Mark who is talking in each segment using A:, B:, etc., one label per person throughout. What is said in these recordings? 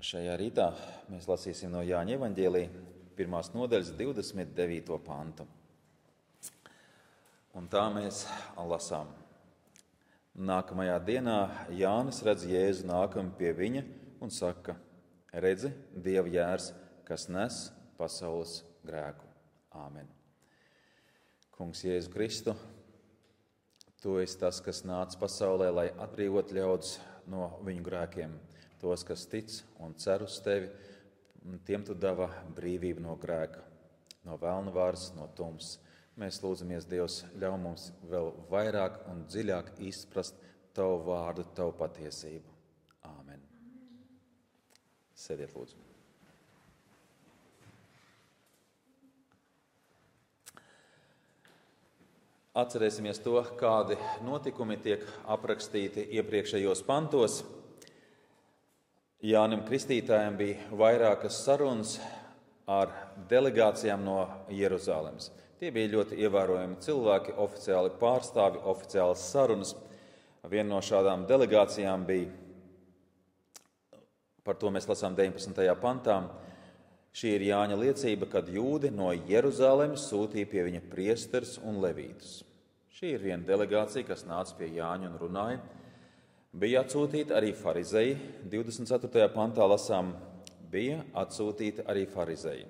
A: Šajā rītā mēs lasīsim no Jāņa evaņģēlija 1. nodaļas 29. pantu. Un tā mēs lasām. Nākamajā dienā Jānis redz Jēzu nākam pie viņa un saka: redzi, Dieva jērs, kas nes pasaules grēku. Āmen. Kungs Jēzu Kristu, Tu esi tas, kas nāca pasaulē, lai atbrīvot ļaudis no viņu grēkiem. Tos, kas tic un cer uz Tevi, tiem Tu deva brīvību no grēka, no velna varas, no tumsas. Mēs lūdzamies, Dievs, ļauj mums vēl vairāk un dziļāk izprast Tavu vārdu, Tavu patiesību. Āmen. Sēdiet, lūdzu. Atcerēsimies to, kādi notikumi tiek aprakstīti iepriekšējos pantos. Jānim Kristītājam bija vairākas sarunas ar delegācijām no Jeruzalemes. Tie bija ļoti ievērojami cilvēki, oficiāli pārstāvi, oficiālas sarunas. Viena no šādām delegācijām bija, par to mēs lasām 19. pantā, šī ir Jāņa liecība, kad jūdi no Jeruzalemes sūtīja pie viņa priesteris un levītus. Šī ir viena delegācija, kas nāca pie Jāņa un runāja. Bija atsūtīti arī farizeji. 24. pantā lasām, bija atsūtīti arī farizeji.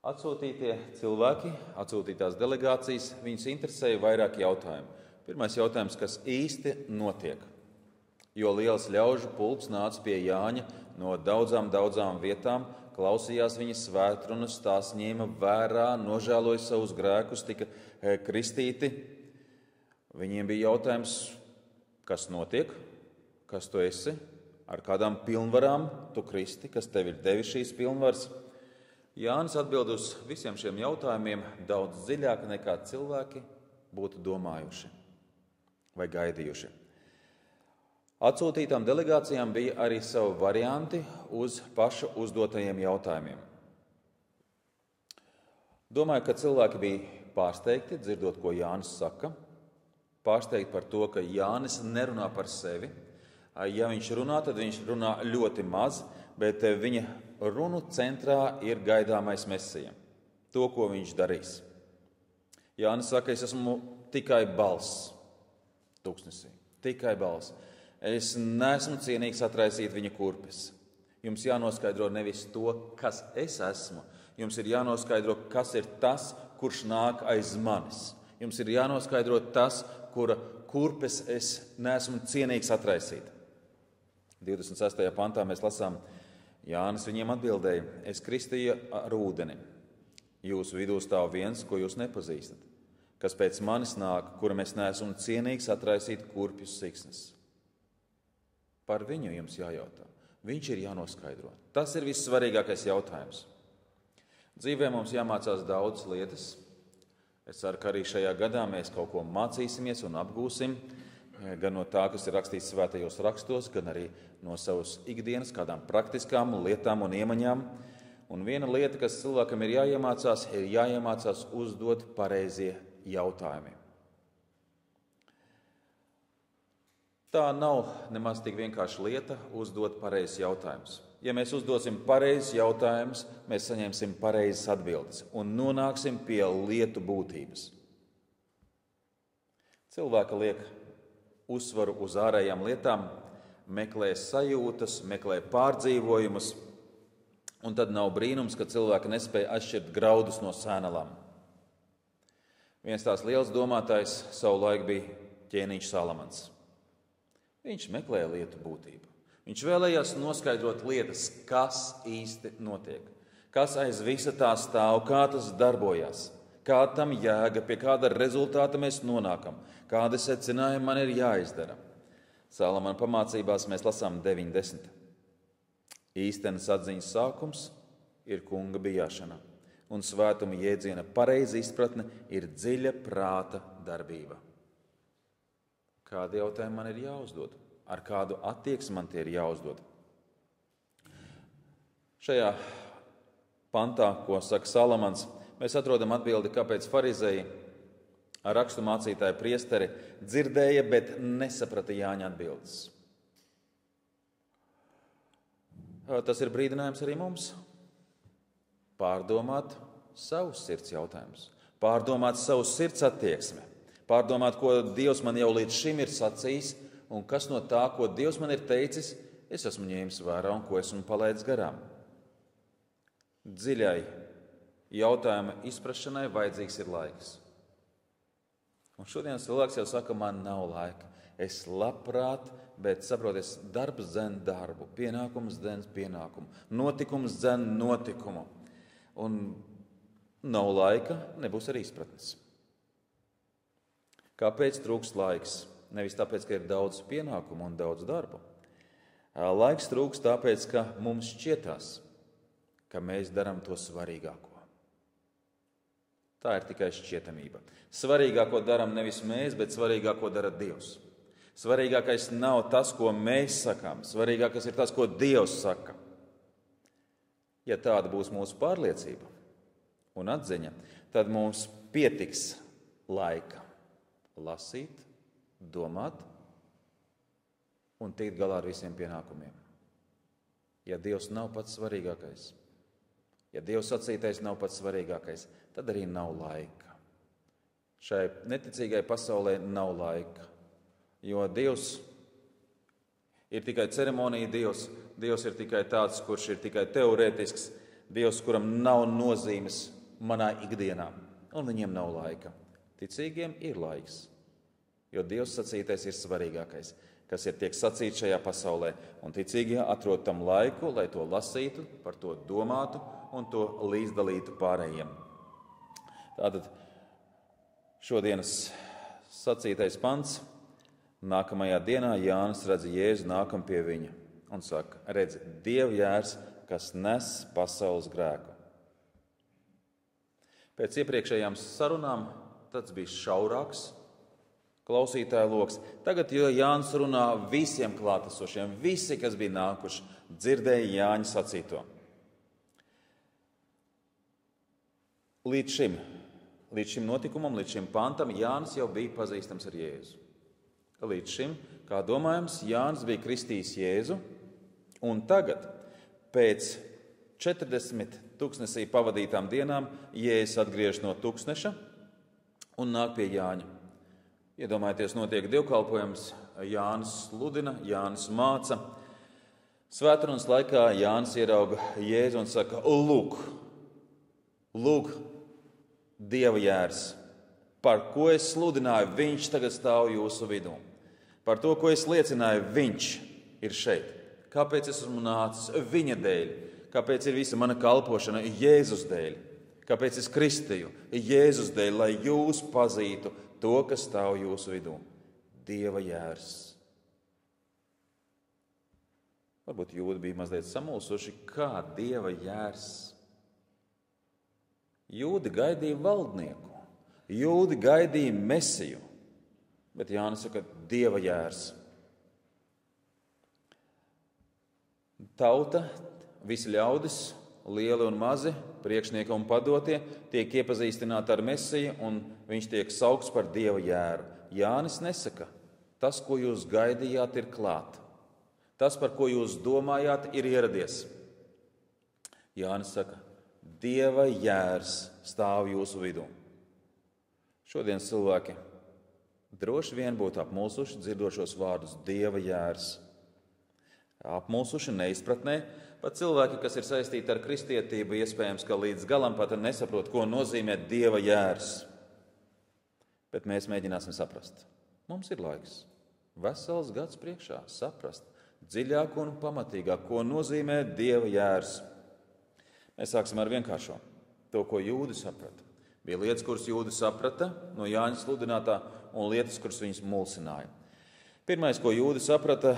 A: Atsūtītie cilvēki, atsūtītās delegācijas, viņus interesēja vairāk jautājumu. Pirmais jautājums, kas īsti notiek? Jo liels ļaužu pulks nāca pie Jāņa no daudzām vietām, klausījās viņa svētrunas, tās ņēma vērā, nožēloja savus grēkus, tika kristīti. Viņiem bija jautājums, kas notiek, kas tu esi, ar kādām pilnvarām tu kristi, kas tev ir devis šīs pilnvaras. Jānis atbild uz visiem šiem jautājumiem daudz dziļāk nekā cilvēki būtu domājuši vai gaidījuši. Atsūtītām delegācijām bija arī savi varianti uz pašu uzdotajiem jautājumiem. Domāju, ka cilvēki bija pārsteigti, dzirdot, ko Jānis saka. Pārsteigti par to, ka Jānis nerunā par sevi. Ja viņš runā, tad viņš runā ļoti maz, bet viņa runu centrā ir gaidāmais Mesija. To, ko viņš darīs. Jānis saka, es esmu tikai balss tūkstnesī. Tikai balss. Es neesmu cienīgs atraisīt viņa kurpes. Jums jānoskaidro nevis to, kas es esmu. Jums ir jānoskaidro, kas ir tas, kurš nāk aiz manis. Jums ir jānoskaidro tas, kura kurpes es neesmu cienīgs atraisīt. 26. pantā mēs lasām, Jānis viņiem atbildēja, es kristīju ar ūdeni. Jūsu vidū stāv viens, ko jūs nepazīstat, kas pēc manis nāk, kuram es neesmu cienīgs atraisīt kurpju siksnes. Par viņu jums jājautā. Viņš ir jānoskaidro. Tas ir vissvarīgākais jautājums. Dzīvē mums jāmācās daudzas lietas. Es ceru, ka arī šajā gadā mēs kaut ko mācīsimies un apgūsim, gan no tā, kas ir rakstīts svētajos rakstos, gan arī no savas ikdienas kādām praktiskām lietām un iemaņām. Un viena lieta, kas cilvēkam ir jāiemācās uzdot pareizie jautājumi. Tā nav nemaz tik vienkārša lieta uzdot pareizes jautājumus. Ja mēs uzdosim pareizes jautājumus, mēs saņemsim pareizes atbildes un nonāksim pie lietu būtības. Cilvēki liek uzsvaru uz ārējām lietām, meklē sajūtas, meklē pārdzīvojumus, un tad nav brīnums, ka cilvēki nespēja atšķirt graudus no sēnalām. Viens tās liels domātājs savulaik bija ķēniņš Salamans. Viņš meklēja lietu būtību. Viņš vēlējās noskaidrot lietas, kas īsti notiek, kas aiz visa tā stāv, kā tas darbojas, kā tam jēga, pie kāda rezultāta mēs nonākam, kādi secinājumi man ir jāizdara. Salamana pamācībās mēs lasām 9:10. Īstenas atziņas sākums ir kunga bijāšana, un svētuma jēdziena pareiza izpratne ir dziļa prāta darbība. Kādi jautājumi man ir jāuzdod? Ar kādu attieksmi man tie ir jāuzdod? Šajā pantā, ko saka Salamans, mēs atrodam atbildi, kāpēc farizeji rakstu mācītāji priesteri dzirdēja, bet nesaprata Jāņa atbildes. Tas ir brīdinājums arī mums pārdomāt savus sirds jautājumus, pārdomāt savu sirds attieksmi, pārdomāt, ko Dievs man jau līdz šim ir sacījis un kas no tā, ko Dievs man ir teicis, es esmu ņēmis vērā un ko esmu palaidis garām. Dziļai jautājuma izprašanai vajadzīgs ir laiks. Un šodien cilvēks jau saka, man nav laika. Es labprāt, bet saproties, darbs dzen darbu, pienākums dzen pienākumu, notikums dzen notikumu. Un nav laika, nebūs arī izpratnes. Kāpēc trūkst laiks? Nevis tāpēc, ka ir daudz pienākumu un daudz darbu. Laiks trūkst tāpēc, ka mums šķietās, ka mēs darām to svarīgāko. Tā ir tikai šķietamība. Svarīgāko darām nevis mēs, bet svarīgāko dara Dievs. Svarīgākais nav tas, ko mēs sakām. Svarīgākais ir tas, ko Dievs saka. Ja tāda būs mūsu pārliecība un atziņa, tad mums pietiks laika lasīt, domāt un tikt galā ar visiem pienākumiem. Ja Dievs nav pats svarīgākais, ja Dievs sacītais nav pats svarīgākais, tad arī nav laika. Šai neticīgai pasaulē nav laika, jo Dievs ir tikai ceremonija Dievs. Dievs ir tikai tāds, kurš ir tikai teorētisks, Dievs, kuram nav nozīmes manā ikdienā, un viņiem nav laika. Ticīgiem ir laiks, jo Dievs sacītais ir svarīgākais, kas ir tiek sacīts šajā pasaulē, un ticīgie atrod tam laiku, lai to lasītu, par to domātu un to līdzdalītu pārējiem. Tātad šodienas sacītais pants. Nākamajā dienā Jānis redz Jēzu nākam pie viņa un saka, redz, Dieva jērs, kas nes pasaules grēku. Pēc iepriekšējām sarunām tas bija šaurāks klausītāju loks. Tagad, jo Jānis runā visiem klātesošiem, visi, kas bija nākuši, dzirdēja Jāņa sacīto. Līdz šim notikumam, līdz šim pantam Jānis jau bija pazīstams ar Jēzu. Līdz šim, kā domājams, Jānis bija kristījis Jēzu, un tagad, pēc 40 tuksnesī pavadītām dienām, Jēzus atgriežas no tuksneša un nāk pie Jāņa. Iedomājieties, notiek dievkalpojums, Jānis sludina, Jānis māca. Svētdienas laikā Jānis ierauga Jēzu un saka, lūk, Dieva jērs, par ko es sludināju, viņš tagad stāv jūsu vidū. Par to, ko es liecināju, viņš ir šeit. Kāpēc es esmu nācis? Viņa dēļ. Kāpēc ir visa mana kalpošana? Jēzus dēļ. Kāpēc es kristīju? Jēzus dēļ, lai jūs pazītu to, kas stāv jūsu vidū. Dieva jērs. Varbūt jūdi bija mazliet samulsuši, kā Dieva jērs. Jūdi gaidīja valdnieku. Jūdi gaidīja Mesiju. Bet Jānis saka, Dieva jērs. Tauta, visi ļaudis, lieli un mazi, priekšnieki un padotie, tiek iepazīstināti ar Mesiju, un viņš tiek saukts par Dieva jēru. Jānis nesaka, tas, ko jūs gaidījāt, ir klāt. Tas, par ko jūs domājāt, ir ieradies. Jānis saka, Dieva jērs stāv jūsu vidū. Šodien cilvēki droši vien būtu apmulsuši dzirdošos vārdus Dieva jērs. Apmulsuši neizpratnē, pat cilvēki, kas ir saistīti ar kristietību, iespējams, ka līdz galam pat nesaprot, ko nozīmē Dieva jērs. Bet mēs mēģināsim saprast. Mums ir laiks, vesels gads priekšā, saprast dziļāk un pamatīgāk, ko nozīmē Dieva jērs. Mēs sāksim ar vienkāršo, to, ko jūdi saprata. Bija lietas, kuras jūdi saprata no Jāņa sludinātā, un lietas, kuras viņus mulsināja. Pirmais, ko jūdi saprata,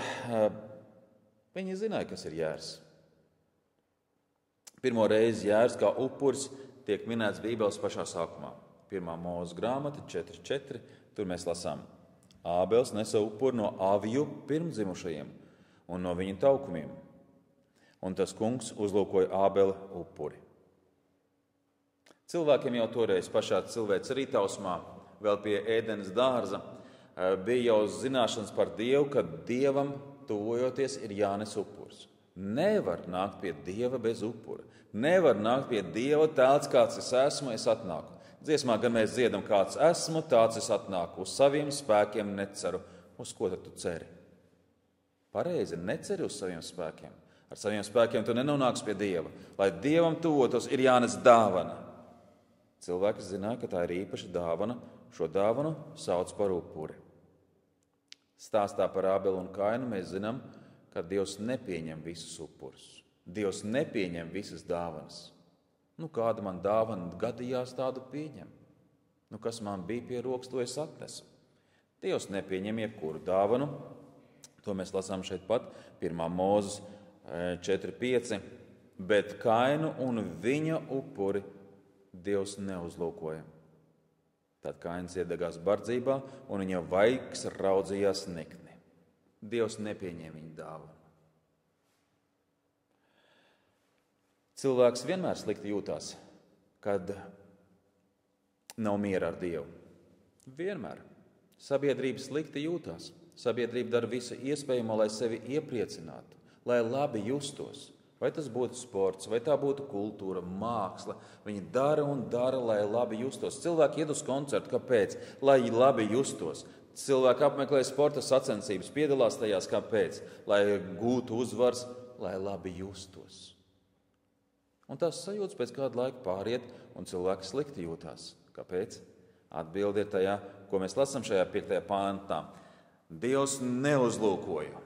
A: viņi zināja, kas ir jērs. Pirmo reizi jērs kā upuris tiek minēts Bībeles pašā sākumā. 1. Mūzes grāmata 4.4. Tur mēs lasām. Ābels nesa upuri no avju pirmdzimušajiem un no viņa taukumiem. Un tas kungs uzlūkoja Ābela upuri. Cilvēkiem jau toreiz pašā cilvēks rītausmā, vēl pie Ēdenes dārza, bija jau zināšanas par Dievu, ka Dievam tuvojoties ir jānes upuris. Nevar nākt pie Dieva bez upura. Nevar nākt pie Dieva tāds, kāds es esmu, es atnāku. Dziesmā gan mēs dziedam, kāds esmu, tāds es atnāku. Uz saviem spēkiem neceru. Uz ko tad tu ceri? Pareizi, neceri uz saviem spēkiem. Ar saviem spēkiem tu nenonāks pie Dieva. Lai Dievam tuvotos, ir jānes dāvana. Cilvēki zināja, ka tā ir īpaša dāvana. Šo dāvanu sauc par upuri. Stāstā par Ābelu un Kainu mēs zinām, ka Dievs nepieņem visus upurus. Dievs nepieņem visas dāvanas. Kāda man dāvana gadījās, tādu pieņem. Kas man bija pie rokas, to es atnesu. Dievs nepieņem jebkuru dāvanu. To mēs lasām šeit pat, 1. Mūzes 4.5. Bet Kainu un viņa upuri Dievs neuzlūkoja. Tad Kains iedegās bardzībā, un viņa vaigs raudzījās nikni. Dievs nepieņem viņa dāvanu. Cilvēks vienmēr slikti jūtās, kad nav miera ar Dievu. Vienmēr. Sabiedrība slikti jūtās. Sabiedrība dara visu iespējamo, lai sevi iepriecinātu, lai labi justos. Vai tas būtu sports, vai tā būtu kultūra, māksla. Viņi dara un dara, lai labi justos. Cilvēki iet uz koncertu, kāpēc? Lai labi justos. Cilvēki apmeklē sporta sacensības, piedalās tajās, kāpēc? Lai gūtu uzvaras, lai labi justos. Un tās sajūtas pēc kāda laika pāriet, un cilvēki slikti jūtās. Kāpēc? Atbilde ir tajā, ko mēs lasām šajā 5. pāntā. Dievs neuzlūkoja.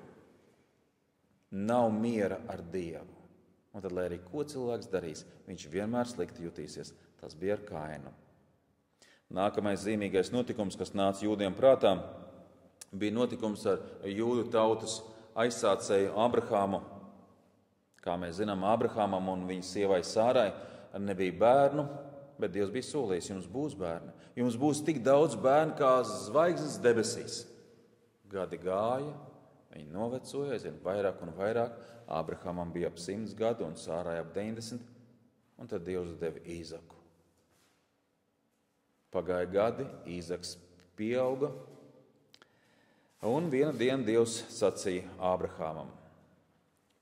A: Nav miera ar Dievu. Un tad, lai arī ko cilvēks darīs, viņš vienmēr slikti jutīsies. Tas bija ar Kainu. Nākamais zīmīgais notikums, kas nāca jūdiem prātā, bija notikums ar jūdu tautas aizsācēju Abrahāmu. Kā mēs zinām, Abrahamam un viņa sievai Sārai nebija bērnu, bet Dievs bija solījis, jums būs bērni. Jums būs tik daudz bērnu kā zvaigznes debesīs. Gadi gāja, viņi novecoja, aizvien vairāk un vairāk. Abrahamam bija ap 100 gadu un Sārai ap 90, un tad Dievs deva Īzaku. Pagāja gadi, Īzaks pieauga, un viena diena Dievs sacīja Abrahamam.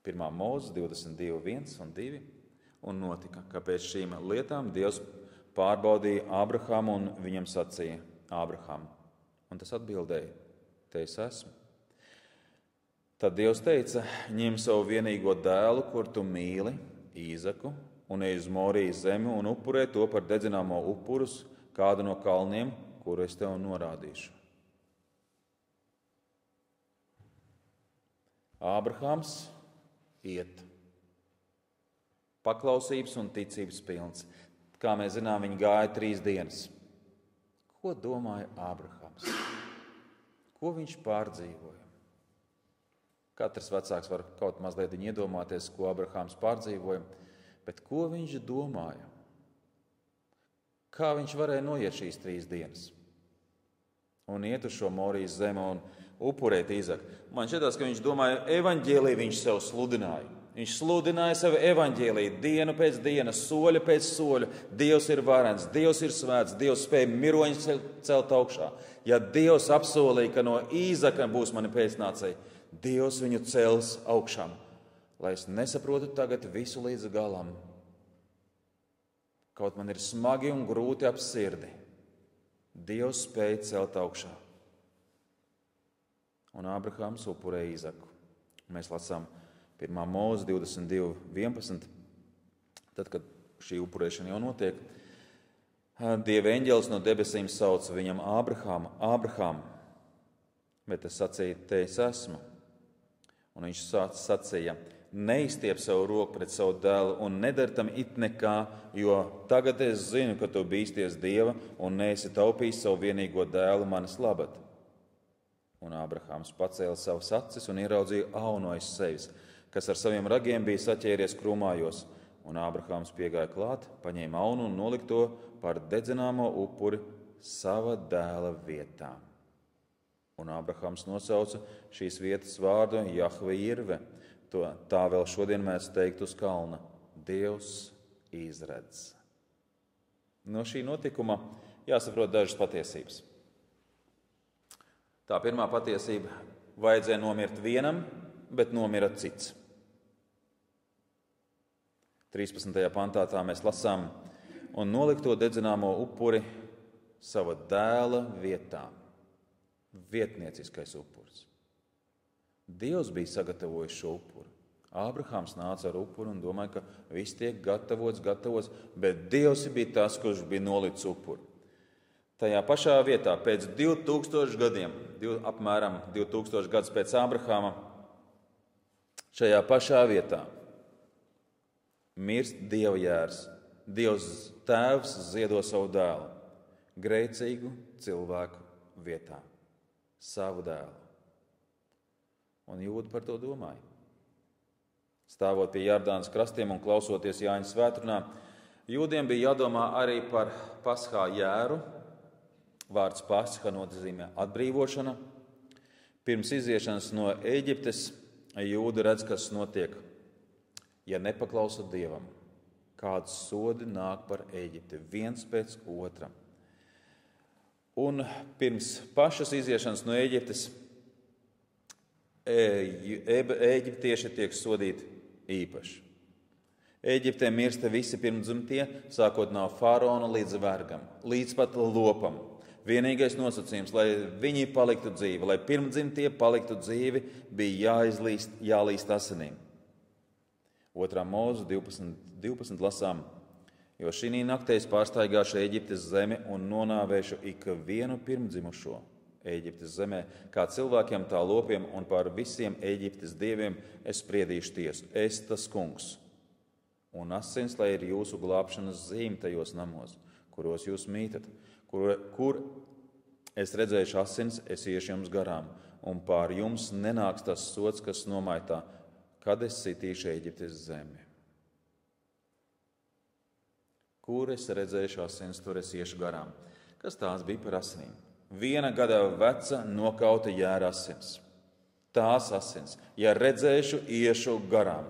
A: 1. Mūzes 22.1 un 2, un notika, ka pēc šīm lietām Dievs pārbaudīja Abrahamu un viņam sacīja Abraham. Un tas atbildēja, te es esmu. Tad Dievs teica, ņem savu vienīgo dēlu, kur tu mīli, Īzaku, un ej uz Morijas zemi un upurē to par dedzināmo upurus, kādu no kalniem, kuru es tev norādīšu. Ābrahams iet. Paklausības un ticības pilns. Kā mēs zinām, viņi gāja 3 dienas. Ko domāja Ābrahams? Ko viņš pārdzīvoja? Katrs vecāks var kaut mazliet iedomāties, ko Abrahāms pārdzīvoja, bet ko viņš domāja? Kā viņš varēja noiet šīs 3 dienas? Un iet uz šo Morijas zemi un upurēt Īzaku. Man šķietās, ka viņš domāja, evaņģēliju viņš sev sludināja. Viņš sludināja sev evaņģēliju dienu pēc dienas, soļa pēc soļa. Dievs ir varens, Dievs ir svēts, Dievs spēj miroņus celt augšā. Ja Dievs apsolīja, ka no Īzaka būs mani pēcnācēji, Dievs viņu cels augšām, lai es nesaprotu tagad visu līdz galam. Kaut man ir smagi un grūti ap sirdi. Dievs spēj celt augšā. Un Ābrahāms upurēja Īzaku. Mēs lasām 1. Mūzes 22.11. Tad, kad šī upurēšana jau notiek, Dieva eņģelis no debesīm sauc viņam Ābrahām, bet es sacīju, te es esmu. Un viņš sacīja, neizstiep savu roku pret savu dēlu un nedara tam it nekā, jo tagad es zinu, ka tu bīsties Dieva un neesi taupījis savu vienīgo dēlu manis labad. Un Ābrahāms pacēla savas acis un ieraudzīja aunu aiz sevis, kas ar saviem ragiem bija saķēries krūmājos. Un Ābrahāms piegāja klāt, paņēma aunu un nolika to par dedzināmo upuri sava dēla vietā. Un Ābrahāms nosauca šīs vietas vārdu Jahve Jirve. Tā vēl šodien mēs teikt uz kalna. Dievs izredz. No šī notikuma jāsaprot dažas patiesības. Tā pirmā patiesība, vajadzēja nomirt vienam, bet nomira cits. 13. pantā tā mēs lasām, un nolikt to dedzināmo upuri sava dēla vietā. Vietnieciskais upuris. Dievs bija sagatavojis šo upuri. Ābrahāms nāca ar upuri un domāja, ka viss tiek gatavots, bet Dievs bija tas, kurš bija nolicis upuri. Tajā pašā vietā, pēc 2000 gadiem, apmēram 2000 gadus pēc Ābrahāma, šajā pašā vietā mirst Dieva jērs. Dievs tēvs ziedo savu dēlu, grēcīgu cilvēku vietā, savu dēlu. Un Jūda par to domāja. Stāvot pie Jordānas krastiem un klausoties Jāņa svētrunā, Jūdiem bija jādomā arī par Paskā jēru. Vārds Pasha nozīmē atbrīvošana. Pirms iziešanas no Ēģiptes Jūdi redz, kas notiek, ja nepaklausa Dievam. Kāds sodi nāk par Ēģipti, viens pēc otra. Un pirms pašas iziešanas no Ēģiptes Ēģiptieši tiek sodīti īpaši. Ēģiptē mirsta visi pirmdzimtie, sākot no faraona līdz vergam, līdz pat lopam. Vienīgais nosacījums, lai viņi paliktu dzīvi, lai pirmdzimtie paliktu dzīvi, bija jālīst asinīm. 2. Mūzu 12 lasām, jo šī naktī es pārstaigāšu Ēģiptes zemi un nonāvēšu ikvienu pirmdzimušo Ēģiptes zemē, kā cilvēkiem tā lopiem, un par visiem Ēģiptes dieviem es spriedīšu tiesu. Es tas kungs. Un asins, lai ir jūsu glābšanas zīme tajos namos, kuros jūs mītat, kur es redzēšu asins, es iešu jums garām, un pār jums nenāks tas sods, kas nomaitā, kad es sitīšu Ēģiptes zemi. Kur es redzēšu asins, tur es iešu garām. Kas tās bija par asinīm? 1 gada veca nokauta jēra asins. Tās asins, ja redzēšu, iešu garām.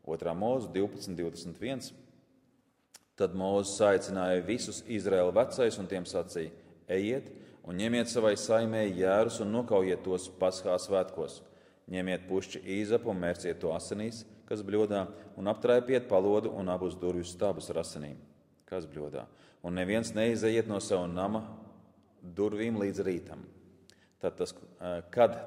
A: 2. Mūzu 12:21. Tad Mūzes aicināja visus Izraēla vecais un tiem sacīja: ejiet un ņemiet savai saimē jērus un nokaujiet tos Paskā svētkos. Ņemiet pušķi īzapu un mērciet to asinīs, kas bļodā, un aptraipiet palodu un abus durvju stabus ar asinīm, kas bļodā. Un neviens neizejiet no sava nama durvīm līdz rītam. Kad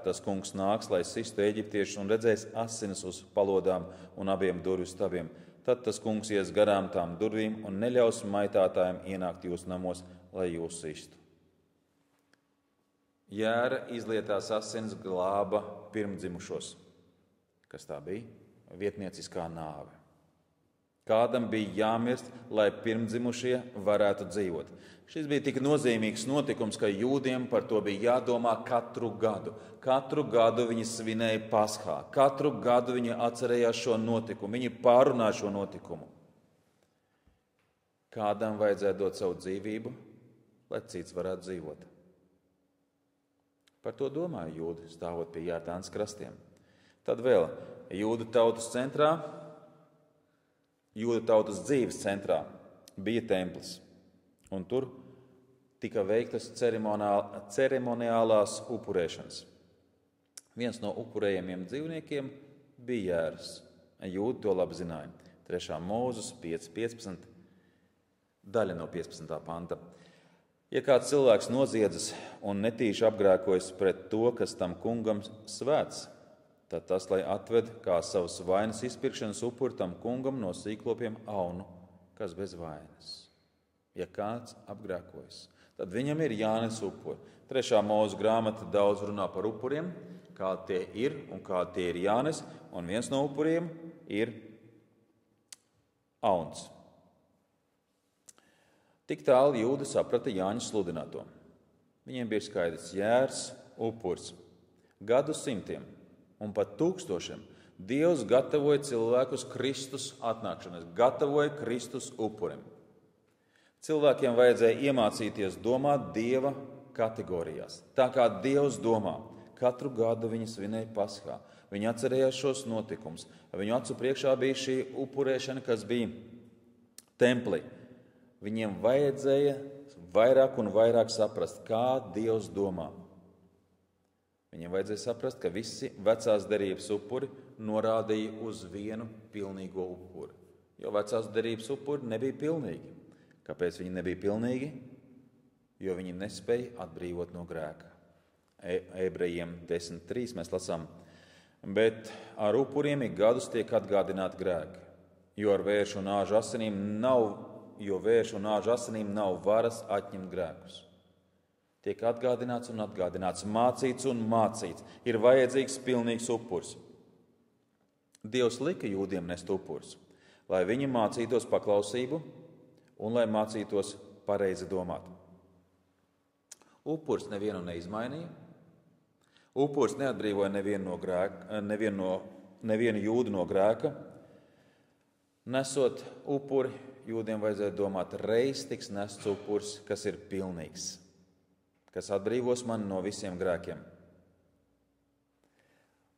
A: tas kungs nāks, lai sistu eģiptiešus un redzēs asinis uz palodām un abiem durvju stabiem, tad tas kungs ies garām tām durvīm un neļaus maitātājiem ienākt jūsu namos, lai jūs sistu. Jēra izlietās asins glāba pirmdzimušos. Kas tā bija? Vietnieciskā nāve. Kādam bija jāmirst, lai pirmdzimušie varētu dzīvot. Šis bija tik nozīmīgs notikums, ka jūdiem par to bija jādomā katru gadu. Katru gadu viņi svinēja Paskā. Katru gadu viņi atcerējās šo notikumu. Viņi pārunāja šo notikumu. Kādam vajadzēja dot savu dzīvību, lai cits varētu dzīvot. Par to domāja jūdi, stāvot pie Jordānas krastiem. Tad vēl jūdu tautas centrā, jūdu tautas dzīves centrā bija templis, un tur tika veiktas ceremoniālās upurēšanas. Viens no upurējamiem dzīvniekiem bija jērs. Jūdi to labi zināja. 3. Mūzes 5:15, daļa no 15. panta. Ja kāds cilvēks noziedzas un netīši apgrēkojas pret to, kas tam kungam svēts, tad tas, lai atved kā savas vainas izpirkšanas upuri tam kungam no sīklopiem aunu, kas bez vainas. Ja kāds apgrēkojas, tad viņam ir jānes upuri. 3. Mūzu grāmata daudz runā par upuriem, kādi tie ir un kādi tie ir jānes, un viens no upuriem ir auns. Tik tālu jūdi saprata Jāņa sludināto. Viņiem bija skaidrs jērs, upuris. Gadu simtiem un pat tūkstošiem Dievs gatavoja cilvēkus Kristus atnākšanai, gatavoja Kristus upurim. Cilvēkiem vajadzēja iemācīties domāt Dieva kategorijās. Tā kā Dievs domā, katru gadu viņi svinēja Paskā. Viņi atcerējās šos notikumus. Viņu acu priekšā bija šī upurēšana, kas bija templī. Viņiem vajadzēja vairāk un vairāk saprast, kā Dievs domā. Viņiem vajadzēja saprast, ka visi vecās derības upuri norādīja uz vienu pilnīgo upuri. jo vecās derības upuri nebija pilnīgi. Kāpēc viņi nebija pilnīgi? Jo viņi nespēja atbrīvot no grēka. Ebrejiem 10.3 mēs lasām, bet ar upuriem ik gadus tiek atgādināti grēki, jo vēršu un āžu asinīm nav varas atņemt grēkus. Tiek atgādināts un atgādināts, mācīts un mācīts. Ir vajadzīgs pilnīgs upurs. Dievs lika jūdiem nest upurs, lai viņi mācītos paklausību un lai mācītos pareizi domāt. Upurs nevienu neizmainīja. Upurs neatbrīvoja nevienu jūdu no grēka. Nesot upuri, jūdiem vajadzēja domāt, reiz tiks nests upurs, kas ir pilnīgs, kas atbrīvos mani no visiem grēkiem.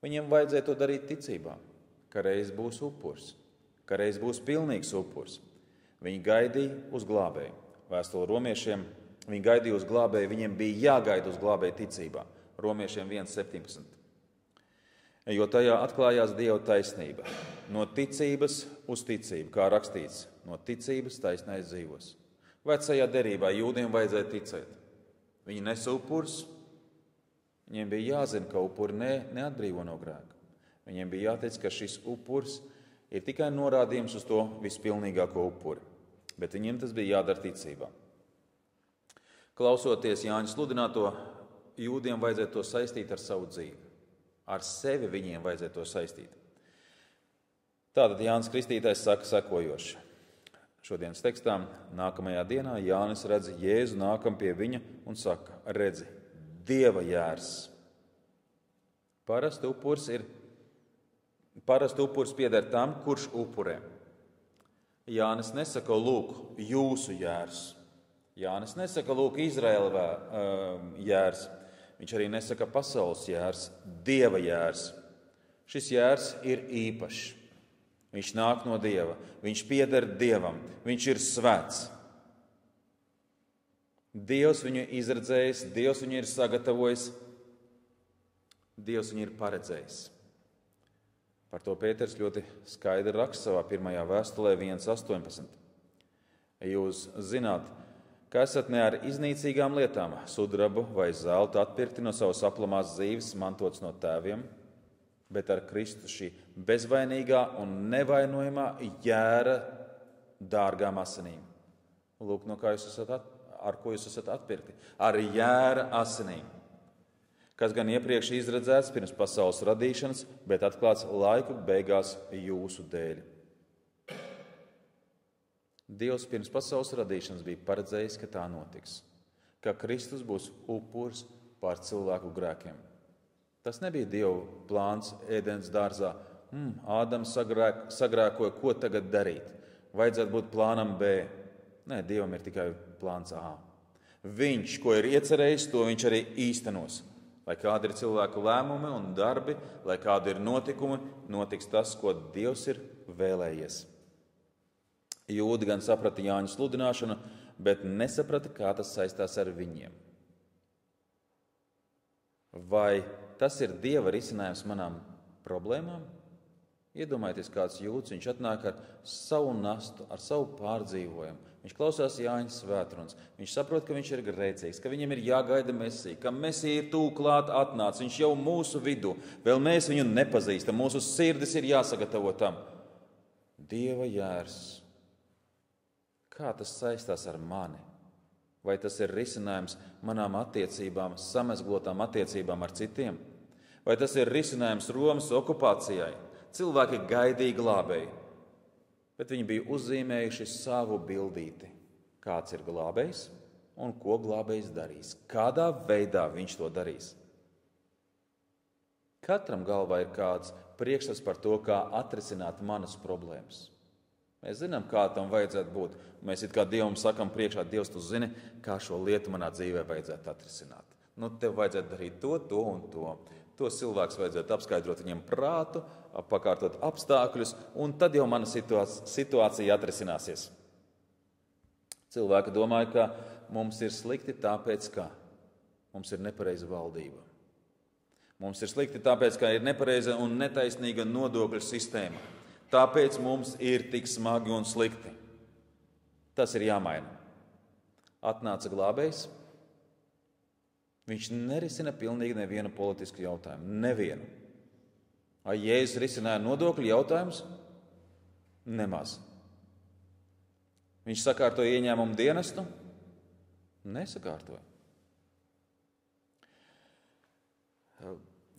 A: Viņiem vajadzēja to darīt ticībā, ka reiz būs upurs, ka reiz būs pilnīgs upurs. Viņi gaidīja uz glābēju. Vēstule romiešiem, viņi gaidīja uz glābēju, viņiem bija jāgaida uz glābēju ticībā. Romiešiem 1.17. Jo tajā atklājās Dieva taisnība. No ticības uz ticību, kā rakstīts, no ticības taisnais dzīvos. Vecajā derībā jūdiem vajadzēja ticēt. Viņi nesa upurs, viņiem bija jāzina, ka upuri neatbrīvo no grēka. Viņiem bija jāteic, ka šis upurs ir tikai norādījums uz to vispilnīgāko upuri, bet viņiem tas bija jādara ticībā. Klausoties Jāņa sludināto, jūdiem vajadzēja to saistīt ar savu dzīvi. Ar sevi viņiem vajadzēja to saistīt. Tātad Jānis Kristītājs saka sekojoši. Šodienas tekstā nākamajā dienā Jānis redz Jēzu nākam pie viņa un saka, redzi, Dieva jērs. Parasti upurs pieder tam, kurš upurē. Jānis nesaka, lūk, jūsu jērs. Jānis nesaka, lūk, Izraēla jērs. Viņš arī nesaka pasaules jērs, Dieva jērs. Šis jērs ir īpašs. Viņš nāk no Dieva, viņš pieder Dievam, viņš ir svēts. Dievs viņu izredzējis, Dievs viņu ir sagatavojis, Dievs viņu ir paredzējis. Par to Pēters ļoti skaidri raksta savā pirmajā vēstulē 1.18. Jūs zināt, ka esat ne ar iznīcīgām lietām, sudrabu vai zeltu atpirkti no savas aplamās dzīves, mantots no tēviem, bet ar Kristu šī bezvainīgā un nevainojamā jēra dārgām asinīm. Lūk, no kā ar ko jūs esat atpirkti? Ar jēra asinīm, kas gan iepriekš izredzēts pirms pasaules radīšanas, bet atklāts laiku beigās jūsu dēļ. Dievs pirms pasaules radīšanas bija paredzējis, ka tā notiks, ka Kristus būs upuris pār cilvēku grēkiem. Tas nebija Dieva plāns Ēdenes dārzā. Ādams sagrēkoja, ko tagad darīt. Vajadzētu būt plānam B. Nē, Dievam ir tikai plāns A. Viņš, ko ir iecerējis, to viņš arī īstenos. Lai kādi ir cilvēku lēmumi un darbi, lai kādi ir notikumi, notiks tas, ko Dievs ir vēlējies. Jūdi gan saprata Jāņa sludināšanu, bet nesaprata, kā tas saistās ar viņiem. Vai tas ir Dieva risinājums manām problēmām? Iedomājieties, kāds jūds, viņš atnāk ar savu nastu, ar savu pārdzīvojumu. Viņš klausās Jāņa svētrunas. Viņš saprot, ka viņš ir grēcīgs, ka viņam ir jāgaida Mesija, ka Mesija ir tūlīt klāt atnācis, viņš jau mūsu vidū. Vēl mēs viņu nepazīstam, mūsu sirdis ir jāsagatavo tam. Dieva jērs. Kā tas saistās ar mani? Vai tas ir risinājums manām attiecībām, samezglotām attiecībām ar citiem? Vai tas ir risinājums Romas okupācijai? Cilvēki gaidīja glābēju, bet viņi bija uzzīmējuši savu bildīti. Kāds ir glābējs un ko glābējs darīs? Kādā veidā viņš to darīs? Katram galvā ir kāds priekšstats par to, kā atrisināt manas problēmas. Mēs zinām, kā tam vajadzētu būt. Mēs it kā Dievam sakam priekšā, Dievs, tu zini, kā šo lietu manā dzīvē vajadzētu atrisināt. Tev vajadzētu darīt to un to. To cilvēks vajadzētu apskaidrot viņam prātu, pakārtot apstākļus, un tad jau mana situācija atrisināsies. Cilvēki domāja, ka mums ir slikti tāpēc, ka mums ir nepareiza valdība. Mums ir slikti tāpēc, ka ir nepareiza un netaisnīga nodokļu sistēma. Tāpēc mums ir tik smagi un slikti. Tas ir jāmaina. Atnāca glābējs. Viņš nerisina pilnīgi nevienu politisku jautājumu. Nevienu. Vai Jēzus risināja nodokļu jautājumus? Nemaz. Viņš sakārtoja ieņēmumu dienestu? Nesakārtoja.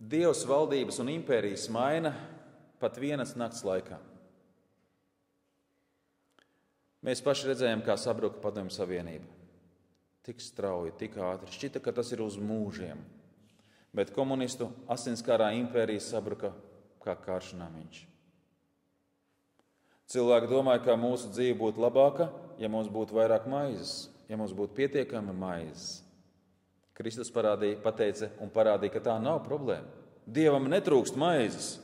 A: Dievs valdības un impērijas maina pat vienas nakts laikā. Mēs paši redzējām, kā sabruka Padomju Savienība. Tik strauji, tik ātri. Šķita, ka tas ir uz mūžiem. Bet komunistu asinskārā impērija sabruka kā karš namiņš. Cilvēki domāja, ka mūsu dzīve būtu labāka, ja mums būtu vairāk maizes, ja mums būtu pietiekama maizes. Kristus pateica un parādīja, ka tā nav problēma. Dievam netrūkst maizes.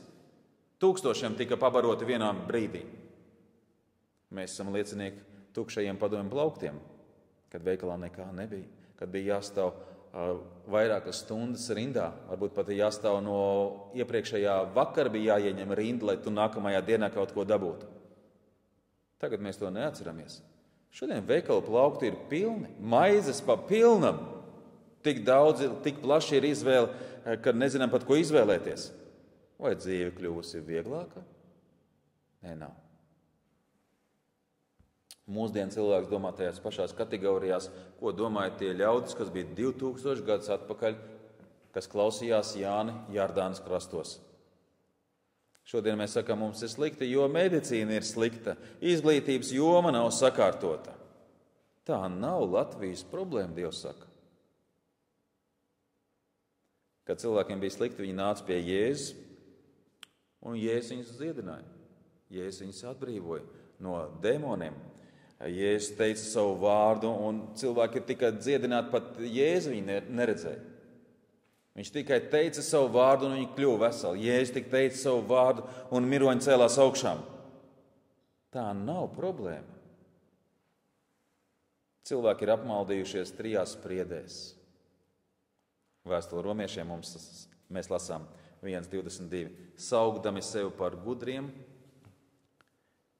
A: 1000 tika pabaroti vienā brīdī. Mēs esam liecinieki tukšajiem padomju plauktiem, kad veikalā nekā nebija, kad bija jāstāv vairākas stundas rindā, varbūt pat jāstāv no iepriekšējā vakara bija jāieņem rinda, lai tu nākamajā dienā kaut ko dabūtu. Tagad mēs to neatceramies. Šodien veikalu plaukti ir pilni, maizes pa pilnam. Tik daudz, tik plaši ir izvēle, ka nezinām pat, ko izvēlēties. Vai dzīve kļuvusi vieglāka? Nē, nav. Mūsdienu cilvēks domā tajās pašās kategorijās, ko domāja tie ļaudis, kas bija 2000 gadus atpakaļ, kas klausījās Jāni Jardānas krastos. Šodien mēs sakām, mums ir slikti, jo medicīna ir slikta, izglītības joma nav sakārtota. Tā nav Latvijas problēma, Dievs saka. Kad cilvēkiem bija slikti, viņi nāca pie Jēzus, un Jēzus viņus dziedināja. Jēzus viņus atbrīvoja no demoniem. Jēzus teica savu vārdu, un cilvēki ir tikai dziedināti, pat Jēzu viņi neredzēja. Viņš tikai teica savu vārdu, un viņi kļuva veseli. Jēzus tikai teica savu vārdu, un miroņi cēlās augšām. Tā nav problēma. Cilvēki ir apmaldījušies 3 spriedēs. Vēstule romiešiem mēs lasām 1:22. Saugdami sevi par gudriem,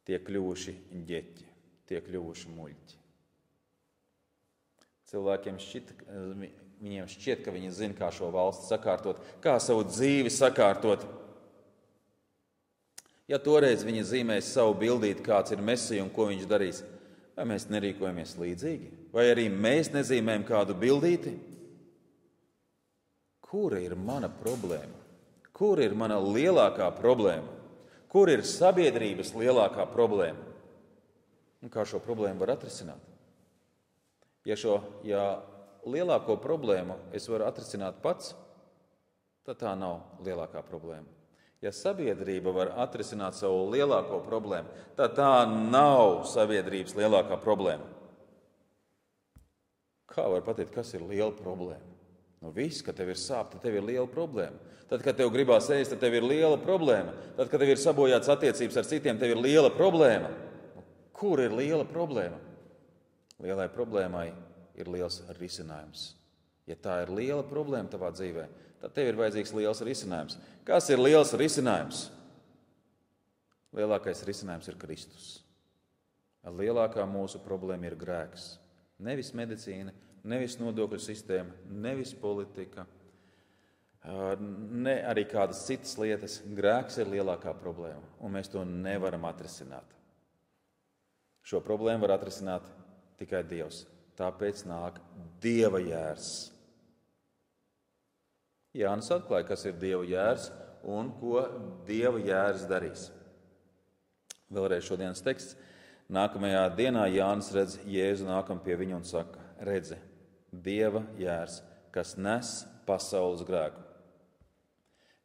A: tie kļuvuši ģeķi, tie kļuvuši muļķi. Cilvēkiem šķiet, ka viņi zina, kā šo valsti sakārtot, kā savu dzīvi sakārtot. Ja toreiz viņi zīmēs savu bildīti, kāds ir Mesija un ko viņš darīs, vai mēs nerīkojamies līdzīgi? Vai arī mēs nezīmējam kādu bildīti? Kura ir mana problēma? Kur ir mana lielākā problēma? Kur ir sabiedrības lielākā problēma? Un kā šo problēmu var atrisināt? Ja lielāko problēmu es varu atrisināt pats, tad tā nav lielākā problēma. Ja sabiedrība var atrisināt savu lielāko problēmu, tad tā nav sabiedrības lielākā problēma. Kā var pateikt, kas ir liela problēma? Viss, kad tev ir sāp, tad tev ir liela problēma. Tad, kad tev gribās ēst, tad tev ir liela problēma. Tad, kad tev ir sabojāts attiecības ar citiem, tev ir liela problēma. Kur ir liela problēma? Lielai problēmai ir liels risinājums. Ja tā ir liela problēma tavā dzīvē, tad tev ir vajadzīgs liels risinājums. Kas ir liels risinājums? Lielākais risinājums ir Kristus. Lielākā mūsu problēma ir grēks. Nevis medicīna, nevis nodokļu sistēma, nevis politika, ne arī kādas citas lietas. Grēks ir lielākā problēma, un mēs to nevaram atrisināt. Šo problēmu var atrisināt tikai Dievs. Tāpēc nāk Dieva jērs. Jānis atklāja, kas ir Dieva jērs un ko Dieva jērs darīs. Vēlreiz šodienas teksts. Nākamajā dienā Jānis redz Jēzu nākam pie viņa un saka: redzi, Dieva jērs, kas nes pasaules grēku.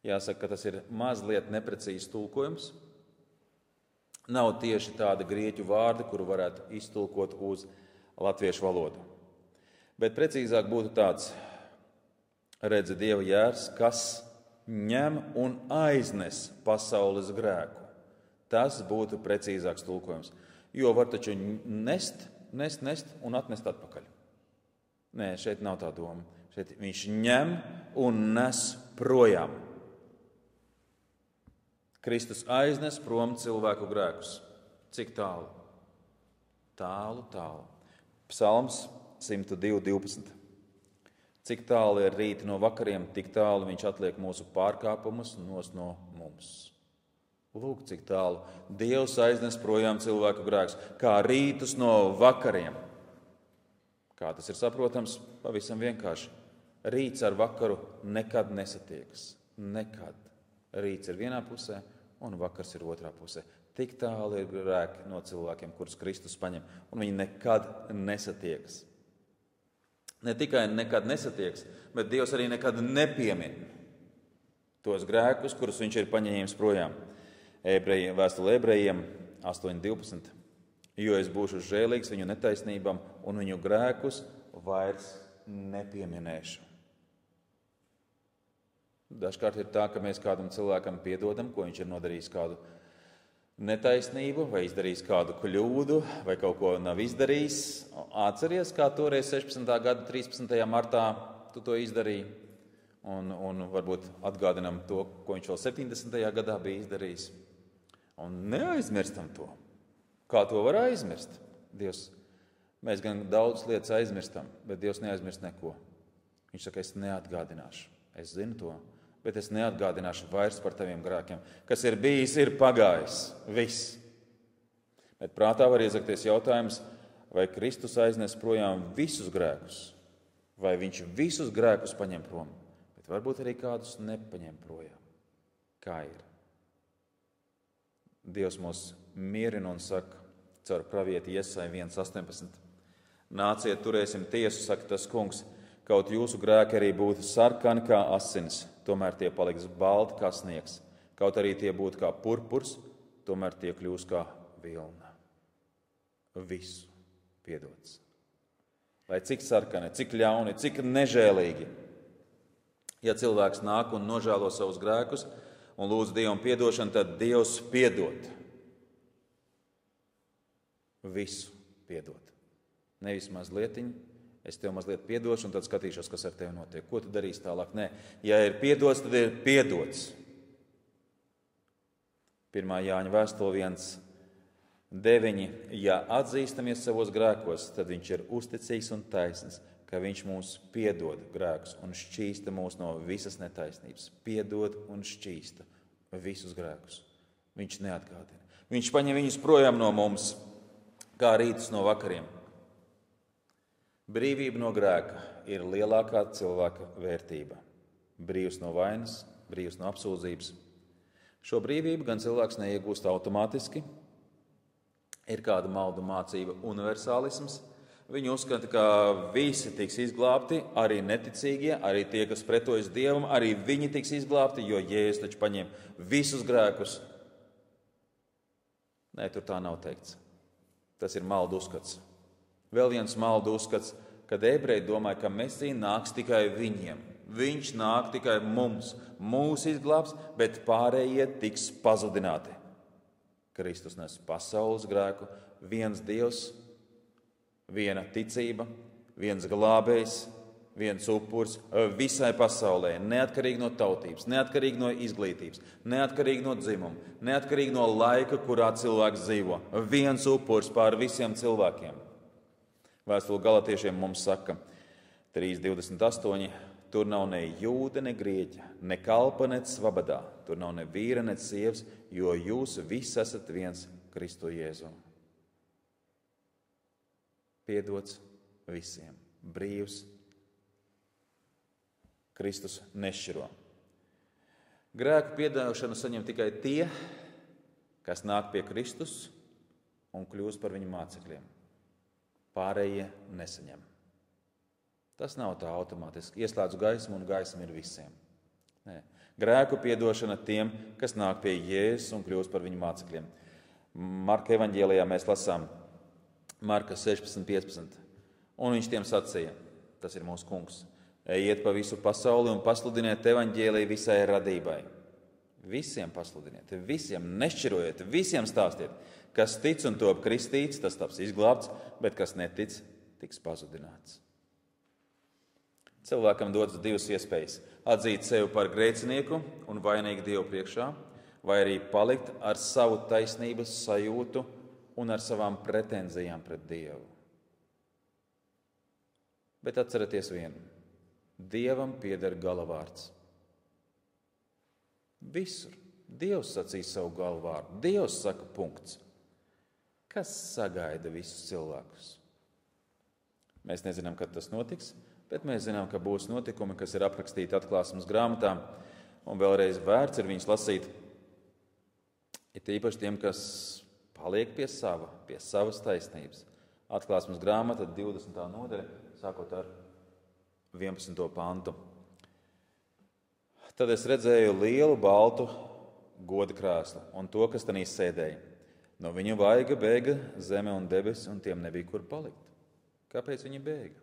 A: Jāsaka, ka tas ir mazliet neprecīzs tulkojums. Nav tieši tāda grieķu vārda, kuru varētu iztulkot uz latviešu valodu. Bet precīzāk būtu tāds: redzi, Dieva jērs, kas ņem un aiznes pasaules grēku. Tas būtu precīzāks tulkojums. Jo var taču nest un atnest atpakaļ. Nē, šeit nav tā doma. Šeit viņš ņem un nes projām. Kristus aiznes prom cilvēku grēkus. Cik tālu? Tālu, tālu. Psalms 102:12. Cik tālu ir rīti no vakariem, tik tālu viņš atliek mūsu pārkāpumus nos no mums. Lūk, cik tālu Dievs aiznes projām cilvēku grēkus, kā rītus no vakariem. Kā tas ir saprotams? Pavisam vienkārši. Rīts ar vakaru nekad nesatiekas. Nekad. Rīts ir vienā pusē un vakars ir otrā pusē. Tik tālu ir grēki no cilvēkiem, kurus Kristus paņem, un viņi nekad nesatiekas. Ne tikai nekad nesatiekas, bet Dievs arī nekad nepiemin tos grēkus, kurus viņš ir paņēmis projām. Vēstule Ebrejiem 8:12. Jo es būšu žēlīgs viņu netaisnībām un viņu grēkus vairs nepieminēšu. Dažkārt ir tā, ka mēs kādam cilvēkam piedodam, ko viņš ir nodarījis kādu netaisnību, vai izdarījis kādu kļūdu, vai kaut ko nav izdarījis. Atceries, kā toreiz 16. gada 13. martā tu to izdarīji, un varbūt atgādinam to, ko viņš vēl 70. gadā bija izdarījis. Un neaizmirstam to. Kā to var aizmirst? Dievs, mēs gan daudz lietas aizmirstam, bet Dievs neaizmirst neko. Viņš saka, es neatgādināšu. Es zinu to, bet es neatgādināšu vairs par taviem grēkiem. Kas ir bijis, ir pagājis. Viss. Bet prātā var iezakties jautājums, vai Kristus aiznes projām visus grēkus, vai viņš visus grēkus paņem prom, bet varbūt arī kādus nepaņem projām. Kā ir? Dievs mūs mierina un saka caur pravieti Iesai 1:18. Nāciet, turēsim tiesu, saka tas kungs, kaut jūsu grēki arī būtu sarkani kā asinis, tomēr tie paliks balti kā sniegs. Kaut arī tie būtu kā purpurs, tomēr tie kļūs kā vilna. Visu piedots. Lai cik sarkani, cik ļauni, cik nežēlīgi. Ja cilvēks nāk un nožēlo savus grēkus un lūdz Dievam piedošanu, tad Dievs piedod. Visu piedod. Nevis mazlietiņu, es tev mazliet piedošu un tad skatīšos, kas ar tevi notiek. Ko tu darīsi tālāk? Nē, ja ir piedots, tad ir piedots. 1. Jāņa vēstule 1:9. Ja atzīstamies savos grēkos, tad viņš ir uzticīgs un taisns, ka viņš mums piedod grēkus un šķīsta mūs no visas netaisnības. Piedod un šķīsta visus grēkus. Viņš neatgādina. Viņš paņem viņus projām no mums, kā rītus no vakariem. Brīvība no grēka ir lielākā cilvēka vērtība. Brīvs no vainas, brīvs no apsūdzības. Šo brīvību gan cilvēks neiegūst automātiski. Ir kāda maldu mācība universālisms. Viņi uzskata, ka visi tiks izglābti, arī neticīgie, arī tie, kas pretojas Dievam, arī viņi tiks izglābti, jo Jēzus taču paņem visus grēkus. Nē, tur tā nav teikts. Tas ir maldu uzskats. Vēl viens maldu uzskats, kad ebreji domāja, ka Mesija nāks tikai viņiem. Viņš nāk tikai mums. Mūs izglābs, bet pārējie tiks pazudināti. Kristus nes pasaules grēku, viens Dievs, viena ticība, viens glābējs, viens upurs visai pasaulē, neatkarīgi no tautības, neatkarīgi no izglītības, neatkarīgi no dzimuma, neatkarīgi no laika, kurā cilvēks dzīvo. Viens upurs pār visiem cilvēkiem. Vēstule Galatiešiem mums saka 3:28. Tur nav ne jūda, ne grieķa, ne kalpa, ne svabadā. Tur nav ne vīra, ne sievas, jo jūs visi esat viens Kristu Jēzu. Piedots visiem. Brīvs. Kristus nešķiro. Grēku piedošanu saņem tikai tie, kas nāk pie Kristus un kļūst par viņu mācekļiem. Pārējie nesaņem. Tas nav tā automātiski. Ieslēdzu gaismu un gaisma ir visiem. Nē. Grēku piedošana tiem, kas nāk pie Jēzus un kļūst par viņu mācekļiem. Marka evaņģēlijā mēs lasām Marka 16:15. Un viņš tiem sacīja, tas ir mūsu kungs, ejiet pa visu pasauli un pasludiniet evaņģēliju visai radībai. Visiem pasludiniet, visiem nešķirojiet, visiem stāstiet. Kas tic un top kristīts, tas taps izglābts, bet kas netic, tiks pazudināts. Cilvēkam dodas divas iespējas – atzīt sevi par grēcinieku un vainīgu Dievu priekšā, vai arī palikt ar savu taisnības sajūtu un ar savām pretenzijām pret Dievu. Bet atcerieties vienu. Dievam pieder galavārds. Visur. Dievs sacīs savu galvārdu. Dievs saka punkts. Kas sagaida visus cilvēkus? Mēs nezinām, kad tas notiks, bet mēs zinām, ka būs notikumi, kas ir aprakstīti Atklāsmes grāmatā, un vēlreiz vērts ir viņus lasīt. Ir īpaši tiem, kas paliek pie savas taisnības. Atklāsmes grāmata, 20. nodaļa, sākot ar 11. pantu. Tad es redzēju lielu baltu goda krēslu un to, kas tanī sēdēja. No viņa vaiga bēga zeme un debesis, un tiem nebija kur palikt. Kāpēc viņi bēga?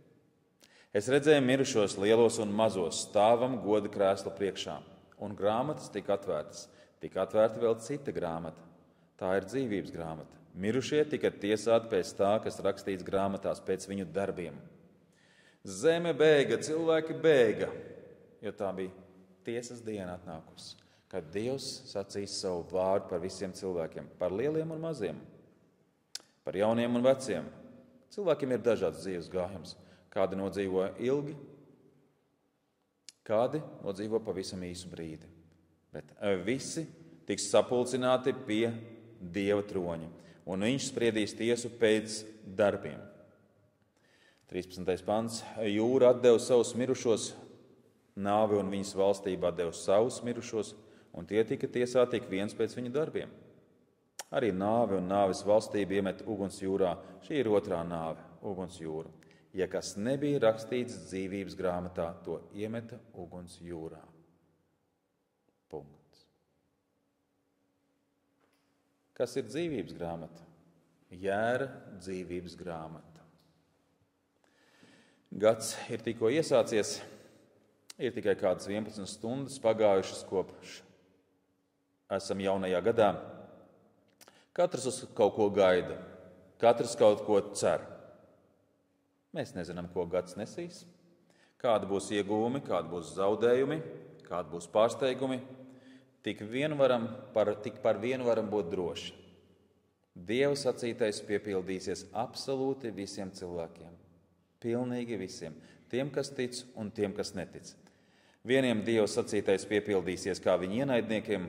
A: Es redzēju mirušos lielos un mazos stāvam goda krēsla priekšā, un grāmatas tika atvērtas. Tika atvērta vēl cita grāmata. Tā ir dzīvības grāmata. Mirušie tika tiesāti pēc tā, kas rakstīts grāmatās, pēc viņu darbiem. Zeme bēga, cilvēki bēga, jo tā bija tiesas diena atnākusi, kad Dievs sacīs savu vārdu par visiem cilvēkiem, par lieliem un maziem, par jauniem un veciem. Cilvēkiem ir dažāds dzīves gājums. Kādi nodzīvo ilgi, kādi nodzīvo pavisam īsu brīdi. Bet visi tiks sapulcināti pie Dieva troņa, un viņš spriedīs tiesu pēc darbiem. 13. pants. Jūra atdeva savus mirušos, nāve un viņas valstība atdeva savus mirušos, un tie tika tiesāti ik viens pēc viņu darbiem. Arī nāve un nāves valstība iemet uguns jūrā. Šī ir otrā nāve, uguns jūra. Ja kas nebija rakstīts dzīvības grāmatā, to iemeta uguns jūrā. Punkts. Kas ir dzīvības grāmata? Jēra dzīvības grāmata. Gads ir tikko iesācies, ir tikai kādas 11 stundas pagājušas kopš esam jaunajā gadā. Katrs uz kaut ko gaida, katrs kaut ko cer. Mēs nezinām, ko gads nesīs, kādi būs ieguvumi, kādi būs zaudējumi, kādi būs pārsteigumi. Tik par vienu varam būt droši. Dieva sacītais piepildīsies absolūti visiem cilvēkiem. Pilnīgi visiem. Tiem, kas tic un tiem, kas netic. Vieniem Dieva sacītais piepildīsies kā viņa ienaidniekiem,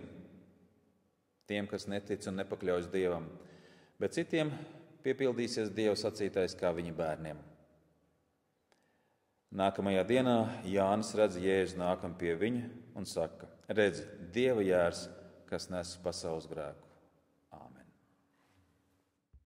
A: tiem, kas netic un nepakļaujas Dievam. Bet citiem piepildīsies Dieva sacītais kā viņa bērniem. Nākamajā dienā Jānis redz Jēzu nākam pie viņa un saka: redzi, Dieva jērs, kas nes pasaules grēku.